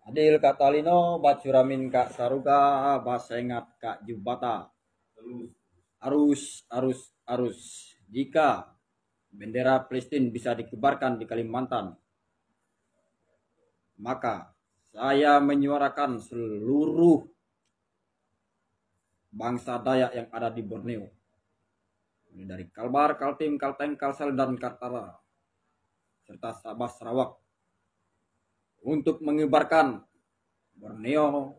Adil Kak Talino, Bacuramin Kak Saruga, Basengat Kak Jubata. Arus, arus. Jika bendera Palestina bisa dikibarkan di Kalimantan, maka saya menyuarakan seluruh bangsa Dayak yang ada di Borneo. Dari Kalbar, Kaltim, Kalteng, Kalsel, dan Kaltara, serta Sabah Sarawak, untuk mengibarkan Borneo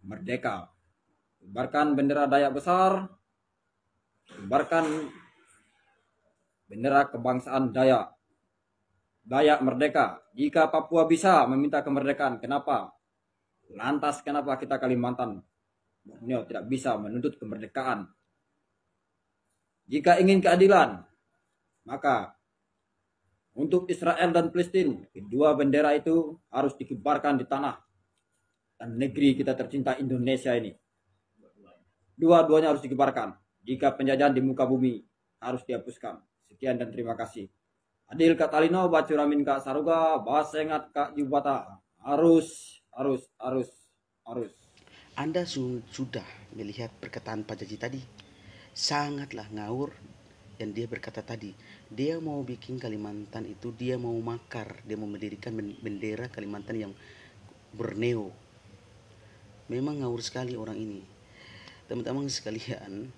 merdeka. Kibarkan bendera Dayak besar, kibarkan bendera kebangsaan Dayak. Dayak merdeka. Jika Papua bisa meminta kemerdekaan, kenapa? Lantas kenapa kita Kalimantan Borneo tidak bisa menuntut kemerdekaan? Jika ingin keadilan, maka untuk Israel dan Palestina, kedua bendera itu harus dikibarkan di tanah dan negeri kita tercinta Indonesia ini. Dua-duanya harus dikibarkan. Jika penjajahan di muka bumi harus dihapuskan. Sekian dan terima kasih. Adil Kak Talino, Bacuramin Kak Saruga, Basengat Kak Jubata. Arus. Anda sudah melihat perkataan Pak Jaji tadi? Sangatlah ngawur yang dia berkata tadi. Dia mau bikin Kalimantan itu, dia mau makar, dia mau mendirikan bendera Kalimantan yang Borneo. Memang ngawur sekali orang ini. Teman-teman sekalian,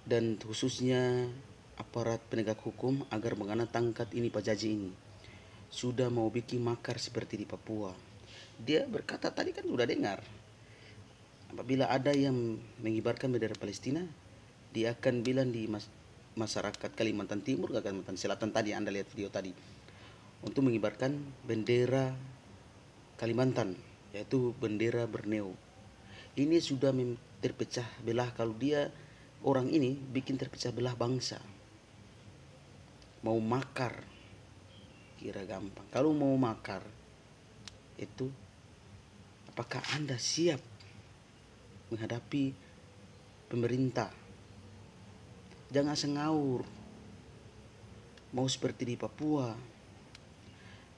dan khususnya aparat penegak hukum agar mengenai tangkat ini Pak Jaji ini. Sudah mau bikin makar seperti di Papua. Dia berkata tadi kan sudah dengar. Apabila ada yang mengibarkan bendera Palestina, dia akan bilang di masyarakat Kalimantan Timur, Kalimantan Selatan tadi Anda lihat video tadi, untuk mengibarkan bendera Kalimantan, yaitu bendera Borneo. Ini sudah terpecah belah. Kalau dia orang ini bikin terpecah belah bangsa, mau makar, kira gampang. Kalau mau makar itu, apakah Anda siap menghadapi pemerintah? Jangan sengaur. Mau seperti di Papua.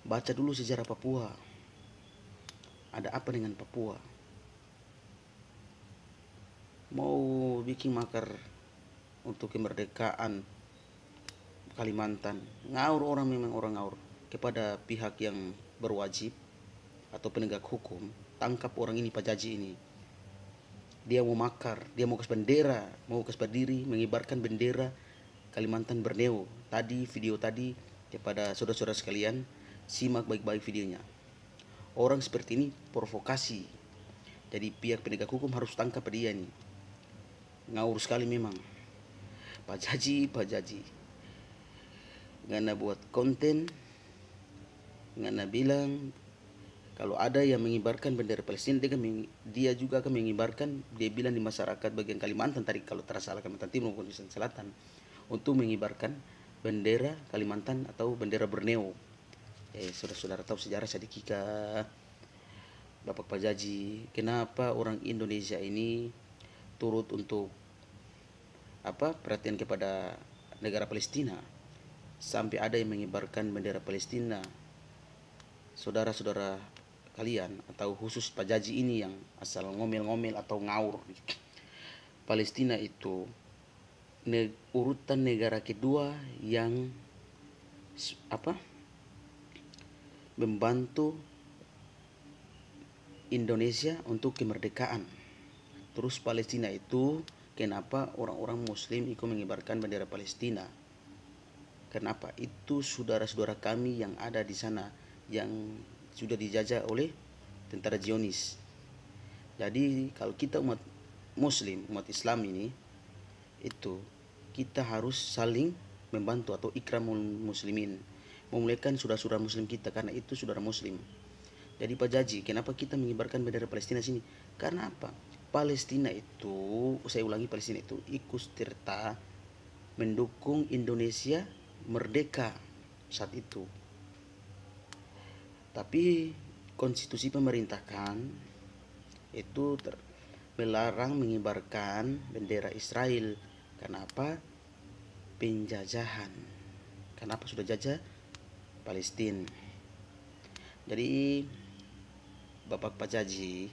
Baca dulu sejarah Papua. Ada apa dengan Papua? Mau bikin makar untuk kemerdekaan Kalimantan. Ngaur orang, memang orang ngaur. Kepada pihak yang berwajib atau penegak hukum, tangkap orang ini Pak Jaji ini. Dia mau makar, dia mau kasih bendera, mau kasih berdiri mengibarkan bendera Kalimantan Borneo. Tadi video tadi, kepada saudara-saudara sekalian, simak baik-baik videonya. Orang seperti ini provokasi. Jadi pihak penegak hukum harus tangkap dia nih. Ngawur sekali memang. Pak Jaji. Ngana buat konten, ngana bilang kalau ada yang mengibarkan bendera Palestina, dia juga akan mengibarkan, dia bilang di masyarakat bagian Kalimantan tadi, kalau tersalah Kalimantan Timur maupun Kalimantan Selatan, untuk mengibarkan bendera Kalimantan atau bendera Borneo. Saudara-saudara tahu sejarah sedikit Bapak Pak Jaji, kenapa orang Indonesia ini turut untuk perhatian kepada negara Palestina, sampai ada yang mengibarkan bendera Palestina. Saudara-saudara kalian, atau khusus Pak Jaji ini yang asal ngomel-ngomel atau ngaur, Palestina itu urutan negara kedua yang membantu Indonesia untuk kemerdekaan. Terus Palestina itu, kenapa orang-orang Muslim ikut mengibarkan bendera Palestina? Kenapa? Itu saudara-saudara kami yang ada di sana yang sudah dijajah oleh tentara Zionis. Jadi kalau kita umat Muslim, umat Islam ini, itu kita harus saling membantu atau ikramul muslimin, memuliakan saudara-saudara Muslim kita, karena itu saudara Muslim. Jadi Pak Jaji, kenapa kita mengibarkan bendera Palestina sini? Karena apa? Palestina itu, saya ulangi, Palestina itu ikut serta mendukung Indonesia merdeka saat itu. Tapi konstitusi pemerintahkan itu melarang mengibarkan bendera Israel. Kenapa? Penjajahan. Kenapa sudah jajah Palestina? Jadi Bapak Pajaji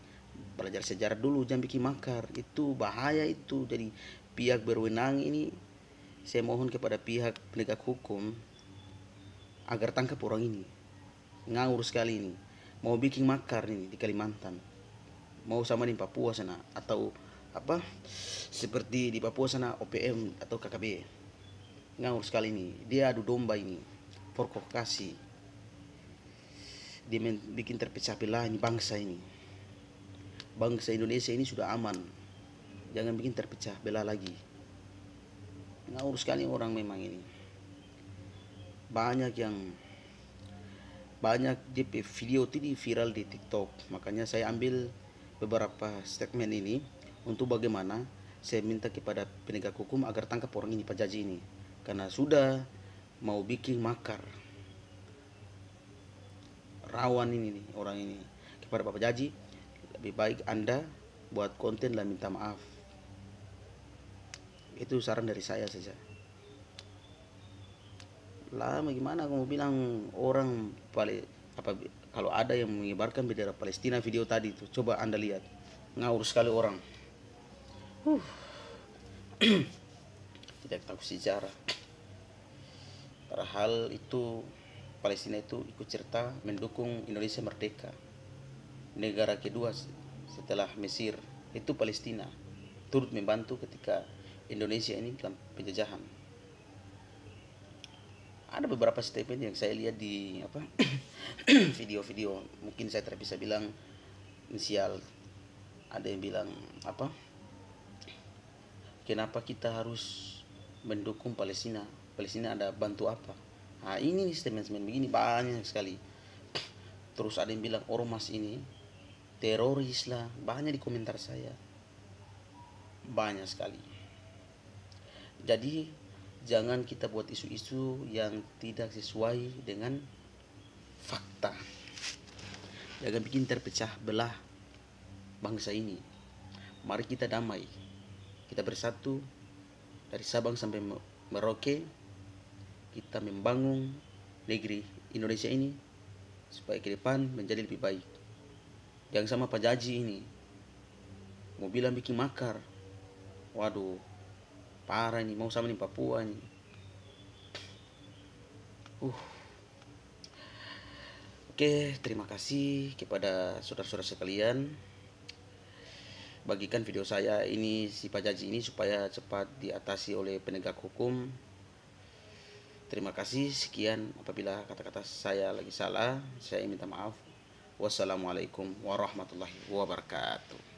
belajar sejarah dulu, jangan bikin makar, itu bahaya itu. Jadi pihak berwenang ini, saya mohon kepada pihak penegak hukum agar tangkap orang ini. Ngawur sekali ini, mau bikin makar ini di Kalimantan, mau sama di Papua sana, atau apa seperti di Papua sana OPM atau KKB. Ngawur sekali ini, dia adu domba ini, provokasi, dia bikin terpecah belah ini bangsa ini. Bangsa Indonesia ini sudah aman, jangan bikin terpecah belah lagi. Ngawur sekali orang memang ini. Banyak DP video ini viral di TikTok. Makanya saya ambil beberapa statement ini untuk bagaimana saya minta kepada penegak hukum agar tangkap orang ini, Pak Jaji ini, karena sudah mau bikin makar. Rawan ini nih, orang ini. Kepada Bapak Jaji, lebih baik Anda buat konten dan minta maaf. Itu saran dari saya saja. Lah bagaimana aku mau bilang orang kalau ada yang mengibarkan bendera Palestina video tadi itu, coba Anda lihat. Ngawur sekali orang. Tidak tahu sejarah. Padahal itu Palestina itu ikut serta mendukung Indonesia merdeka. Negara kedua setelah Mesir itu Palestina, turut membantu ketika Indonesia ini dalam penjajahan. Ada beberapa statement yang saya lihat di video-video, mungkin saya tidak bisa bilang inisial. Ada yang bilang kenapa kita harus mendukung Palestina? Palestina ada bantu apa? Nah ini statement-statement begini banyak sekali. Terus ada yang bilang ormas ini teroris lah, banyak di komentar saya, banyak sekali. Jadi jangan kita buat isu-isu yang tidak sesuai dengan fakta. Jangan bikin terpecah belah bangsa ini. Mari kita damai, kita bersatu dari Sabang sampai Merauke. Kita membangun negeri Indonesia ini supaya ke depan menjadi lebih baik. Jangan sama Pak Jaji ini mau bilang bikin makar. Waduh, parah ini, mau sama di Papua ini. Oke, terima kasih kepada saudara-saudara sekalian. Bagikan video saya ini si Pak Jaji ini supaya cepat diatasi oleh penegak hukum. Terima kasih, sekian. Apabila kata-kata saya lagi salah, saya minta maaf. Wassalamualaikum warahmatullahi wabarakatuh.